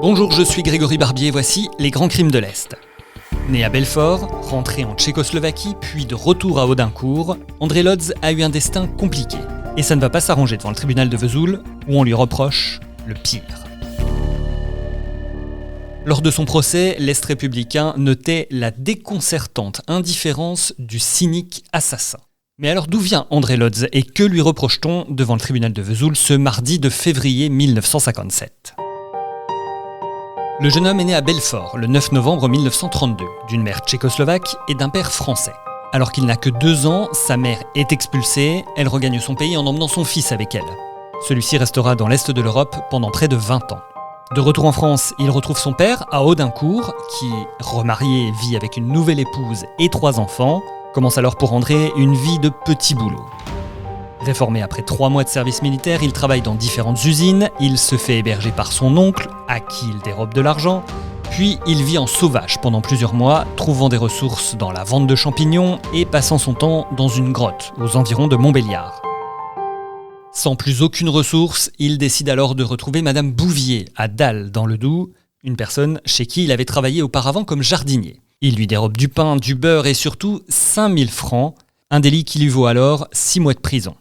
Bonjour, je suis Grégory Barbier, voici les grands crimes de l'Est. Né à Belfort, rentré en Tchécoslovaquie, puis de retour à Audincourt, André Lodz a eu un destin compliqué. Et ça ne va pas s'arranger devant le tribunal de Vesoul, où on lui reproche le pire. Lors de son procès, l'Est républicain notait la déconcertante indifférence du cynique assassin. Mais alors d'où vient André Lodz et que lui reproche-t-on devant le tribunal de Vesoul ce mardi de février 1957 ? Le jeune homme est né à Belfort le 9 novembre 1932, d'une mère tchécoslovaque et d'un père français. Alors qu'il n'a que 2 ans, sa mère est expulsée, elle regagne son pays en emmenant son fils avec elle. Celui-ci restera dans l'Est de l'Europe pendant près de 20 ans. De retour en France, il retrouve son père à Audincourt, qui, remarié, vit avec une nouvelle épouse et 3 enfants, commence alors pour André une vie de petit boulot. Réformé après 3 mois de service militaire, il travaille dans différentes usines, il se fait héberger par son oncle, à qui il dérobe de l'argent, puis il vit en sauvage pendant plusieurs mois, trouvant des ressources dans la vente de champignons et passant son temps dans une grotte aux environs de Montbéliard. Sans plus aucune ressource, il décide alors de retrouver Madame Bouvier à Dal dans le Doubs, une personne chez qui il avait travaillé auparavant comme jardinier. Il lui dérobe du pain, du beurre et surtout 5000 francs, un délit qui lui vaut alors 6 mois de prison.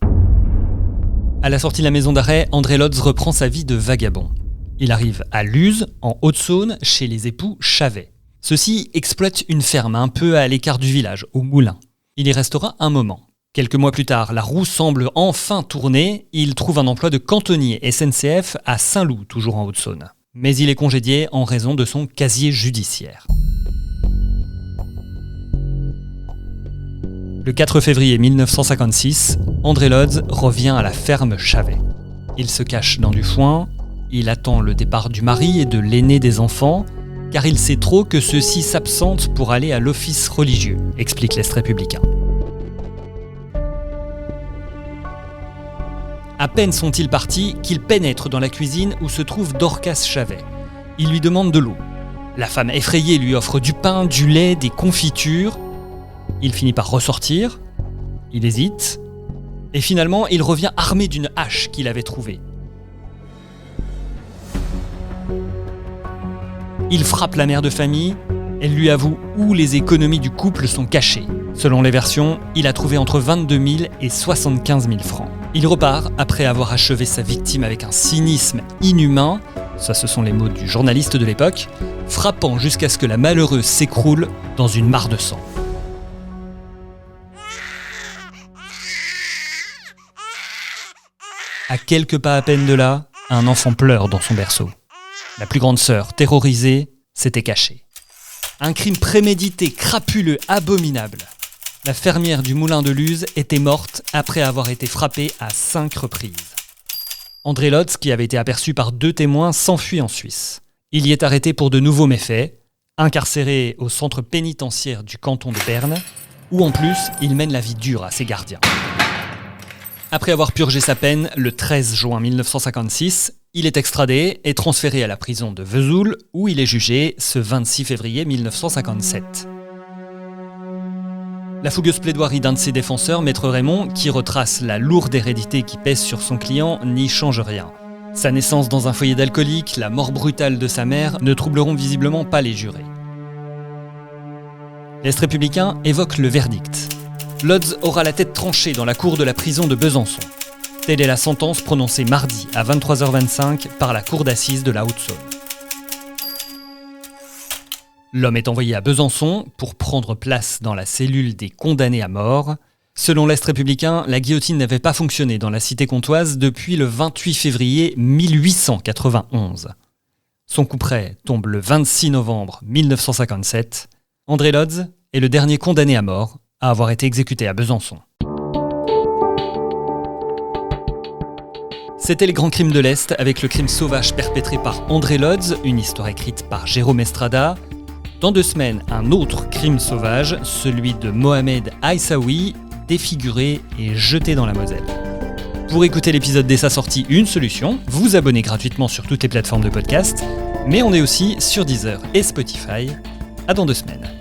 À la sortie de la maison d'arrêt, André Lodz reprend sa vie de vagabond. Il arrive à Luz, en Haute-Saône, chez les époux Chavet. Ceux-ci exploitent une ferme un peu à l'écart du village, au Moulin. Il y restera un moment. Quelques mois plus tard, la roue semble enfin tourner. Il trouve un emploi de cantonnier SNCF à Saint-Loup, toujours en Haute-Saône. Mais il est congédié en raison de son casier judiciaire. Le 4 février 1956, André Lodz revient à la ferme Chavet. Il se cache dans du foin, il attend le départ du mari et de l'aîné des enfants, car il sait trop que ceux-ci s'absentent pour aller à l'office religieux, explique l'Est républicain. À peine sont-ils partis qu'ils pénètrent dans la cuisine où se trouve Dorcas Chavet. Il lui demande de l'eau. La femme effrayée lui offre du pain, du lait, des confitures. Il finit par ressortir, il hésite, et finalement il revient armé d'une hache qu'il avait trouvée. Il frappe la mère de famille, elle lui avoue où les économies du couple sont cachées. Selon les versions, il a trouvé entre 22 000 et 75 000 francs. Il repart après avoir achevé sa victime avec un cynisme inhumain, ça ce sont les mots du journaliste de l'époque, frappant jusqu'à ce que la malheureuse s'écroule dans une mare de sang. À quelques pas à peine de là, un enfant pleure dans son berceau. La plus grande sœur, terrorisée, s'était cachée. Un crime prémédité, crapuleux, abominable. La fermière du moulin de Luz était morte après avoir été frappée à 5 reprises. André Lodz, qui avait été aperçu par 2 témoins, s'enfuit en Suisse. Il y est arrêté pour de nouveaux méfaits, incarcéré au centre pénitentiaire du canton de Berne, où en plus, il mène la vie dure à ses gardiens. Après avoir purgé sa peine, le 13 juin 1956, il est extradé et transféré à la prison de Vesoul, où il est jugé ce 26 février 1957. La fougueuse plaidoirie d'un de ses défenseurs, Maître Raymond, qui retrace la lourde hérédité qui pèse sur son client, n'y change rien. Sa naissance dans un foyer d'alcoolique, la mort brutale de sa mère ne troubleront visiblement pas les jurés. L'Est républicain évoque le verdict. Lodz aura la tête tranchée dans la cour de la prison de Besançon. Telle est la sentence prononcée mardi à 23h25 par la cour d'assises de la Haute-Saône. L'homme est envoyé à Besançon pour prendre place dans la cellule des condamnés à mort. Selon l'Est républicain, la guillotine n'avait pas fonctionné dans la cité comtoise depuis le 28 février 1891. Son couperet tombe le 26 novembre 1957. André Lodz est le dernier condamné à mort à avoir été exécuté à Besançon. C'était Les Grands Crimes de l'Est avec le crime sauvage perpétré par André Lodz, une histoire écrite par Jérôme Estrada. Dans 2 semaines, un autre crime sauvage, celui de Mohamed Aïssaoui, défiguré et jeté dans la Moselle. Pour écouter l'épisode dès sa sortie, une solution, vous abonner gratuitement sur toutes les plateformes de podcast, mais on est aussi sur Deezer et Spotify. À dans 2 semaines.